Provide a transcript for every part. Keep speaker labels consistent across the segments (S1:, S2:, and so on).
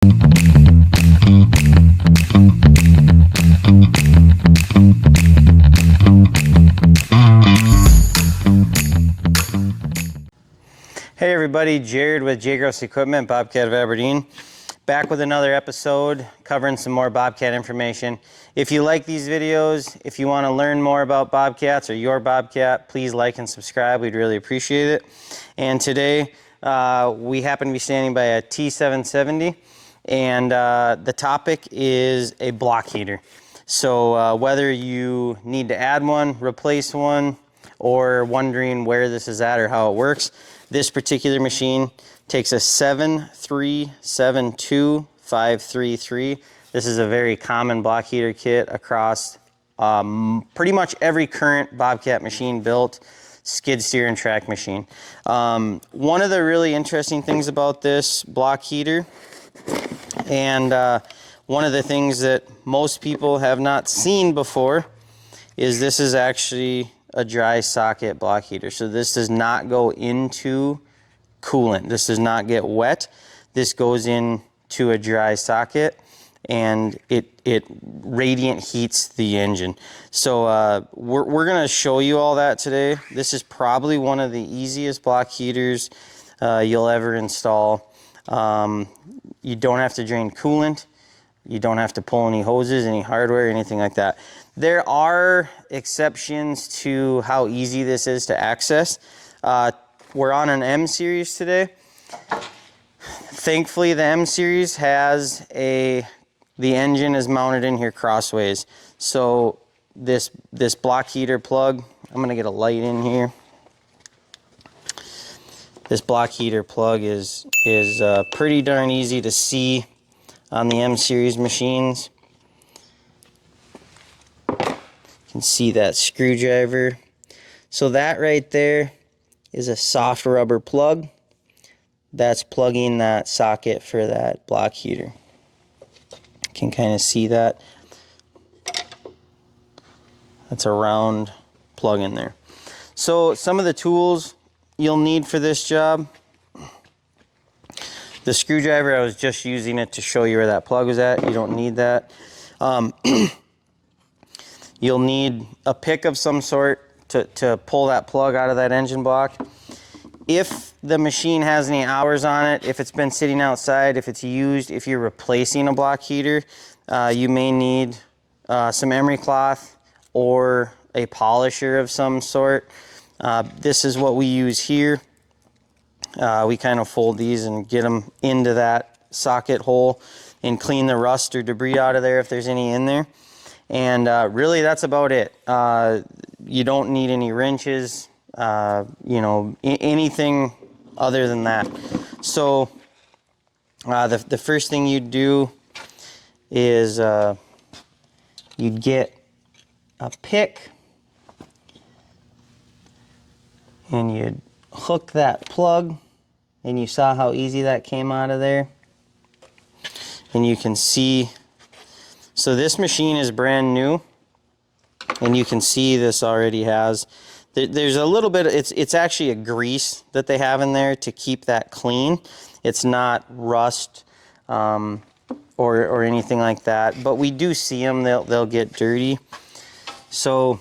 S1: Hey everybody, Jared with J Gross Equipment, Bobcat of Aberdeen. Back with another episode covering some more Bobcat information. If you like these videos, if you want to learn more about Bobcats or your Bobcat, please like and subscribe. We'd really appreciate it. And today we happen to be standing by a T770, and the topic is a block heater. So whether you need to add one, replace one, or wondering where this is at or how it works, this particular machine takes a 7372533. This is a very common block heater kit across pretty much every current Bobcat machine built, skid steer and track machine. One of the really interesting things about this block heater, and one of the things that most people have not seen before, is this is actually a dry socket block heater. So this does not go into coolant. This does not get wet. This goes into a dry socket, and it radiant heats the engine. So we're gonna show you all that today. This is probably one of the easiest block heaters you'll ever install. You don't have to drain coolant. You don't have to pull any hoses, any hardware, anything like that. There are exceptions to how easy this is to access. We're on an M Series today. Thankfully, the M Series has the engine is mounted in here crossways. So this block heater plug, I'm gonna get a light in here. This block heater plug is pretty darn easy to see on the M Series machines. You can see that screwdriver. So that right there is a soft rubber plug. That's plugging that socket for that block heater. You can kind of see that. That's a round plug in there. So some of the tools you'll need for this job. The screwdriver, I was just using it to show you where that plug was at. You don't need that. You'll need a pick of some sort to pull that plug out of that engine block. If the machine has any hours on it, if it's been sitting outside, if it's used, if you're replacing a block heater, you may need some emery cloth or a polisher of some sort. This is what we use here. We kind of fold these and get them into that socket hole and clean the rust or debris out of there if there's any in there. And really that's about it. You don't need any wrenches, you know, anything other than that. So the first thing you'd do is you'd get a pick and you'd hook that plug, and you saw how easy that came out of there. And you can see, so this machine is brand new, and you can see this already has, there's a little bit, it's actually a grease that they have in there to keep that clean. It's not rust or anything like that, but we do see them, they'll get dirty. So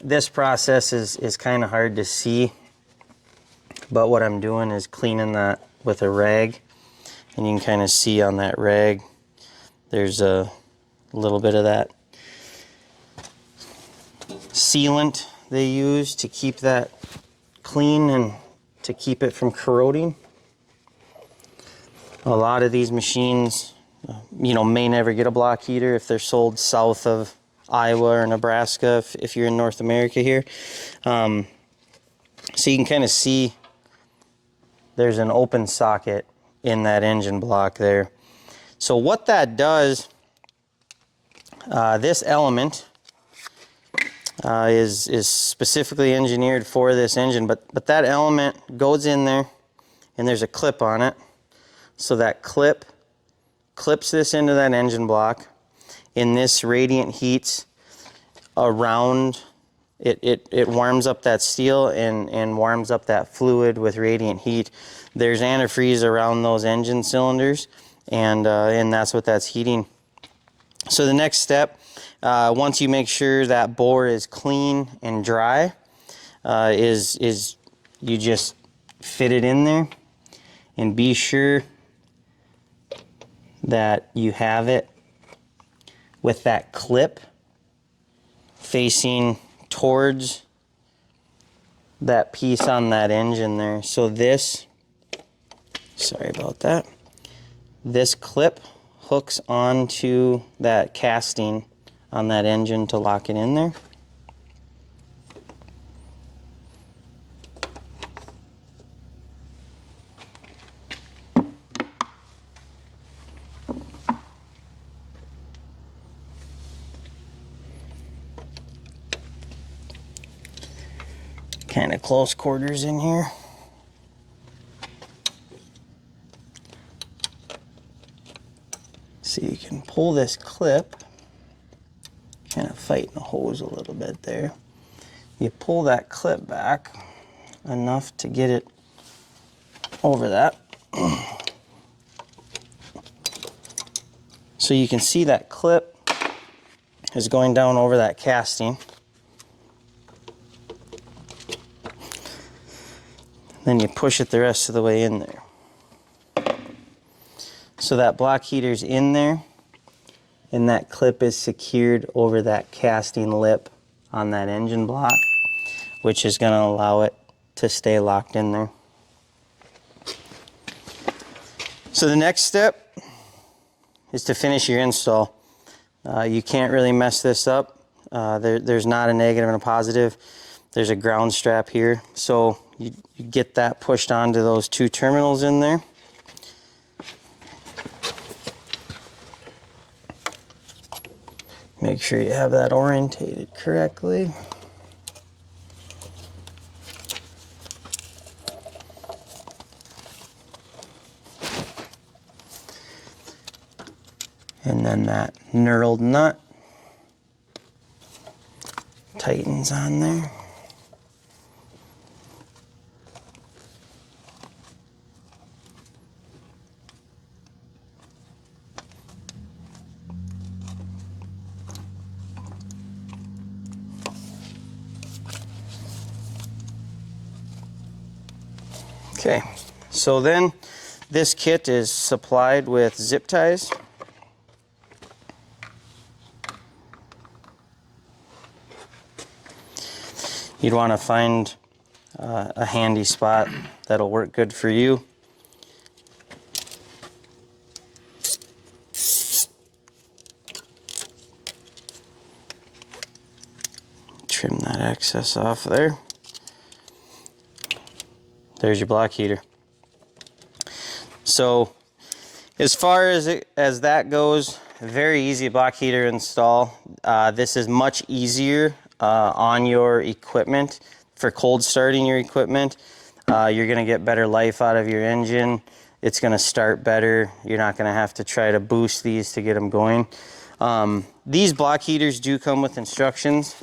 S1: this process is kind of hard to see, but what I'm doing is cleaning that with a rag, and you can kind of see on that rag there's a little bit of that sealant they use to keep that clean and to keep it from corroding. A lot of these machines, you know, may never get a block heater if they're sold south of Iowa or Nebraska, if you're in North America here. So you can kind of see there's an open socket in that engine block there. So what that does, this element is specifically engineered for this engine, but that element goes in there, and there's a clip on it. So that clip clips this into that engine block, and this radiant heats around it warms up that steel and warms up that fluid with radiant heat. There's antifreeze around those engine cylinders, and that's what that's heating. So the next step, once you make sure that bore is clean and dry, is you just fit it in there and be sure that you have it with that clip facing towards that piece on that engine there. So this, sorry about that, this clip hooks onto that casting on that engine to lock it in there. Kind of close quarters in here. So you can pull this clip, kind of fighting the hose a little bit there. You pull that clip back enough to get it over that. So you can see that clip is going down over that casting. Then you push it the rest of the way in there. So that block heater's in there, and that clip is secured over that casting lip on that engine block, which is going to allow it to stay locked in there. So the next step is to finish your install. You can't really mess this up. There's not a negative and a positive. There's a ground strap here. So you get that pushed onto those two terminals in there. Make sure you have that orientated correctly. And then that knurled nut tightens on there. Okay, so then this kit is supplied with zip ties. You'd want to find a handy spot that'll work good for you. Trim that excess off there. There's your block heater. So as far as that goes, very easy block heater install. This is much easier on your equipment for cold starting your equipment. You're going to get better life out of your engine. It's going to start better. You're not going to have to try to boost these to get them going. These block heaters do come with instructions.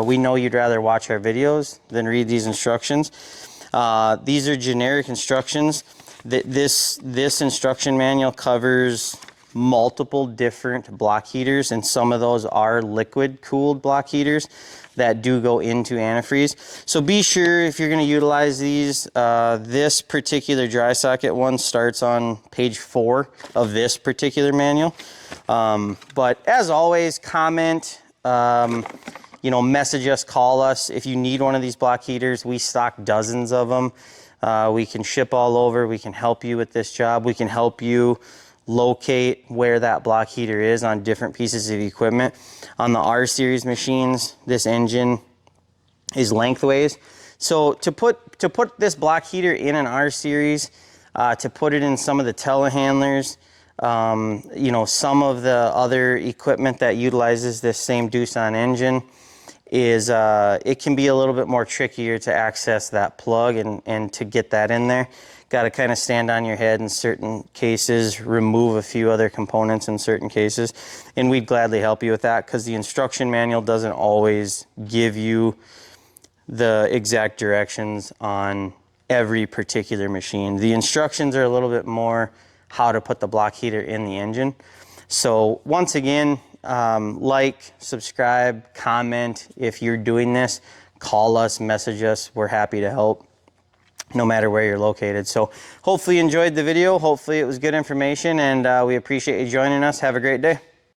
S1: We know you'd rather watch our videos than read these instructions. These are generic instructions. This instruction manual covers multiple different block heaters, and some of those are liquid cooled block heaters that do go into antifreeze. So be sure if you're going to utilize these, this particular dry socket one starts on page 4 of this particular manual. But as always, comment, you know, message us, call us if you need one of these block heaters. We stock dozens of them. We can ship all over. We can help you with this job. We can help you locate where that block heater is on different pieces of equipment. On the R series machines, this engine is lengthways. So to put this block heater in an R series, to put it in some of the telehandlers, you know, some of the other equipment that utilizes this same Doosan engine, is it can be a little bit more trickier to access that plug and to get that in there. Got to kind of stand on your head in certain cases, remove a few other components in certain cases, and we'd gladly help you with that, because the instruction manual doesn't always give you the exact directions on every particular machine. The instructions are a little bit more how to put the block heater in the engine. So once again, like, subscribe, comment. If you're doing this, call us, message us. We're happy to help no matter where you're located. So hopefully you enjoyed the video. Hopefully it was good information, and we appreciate you joining us. Have a great day.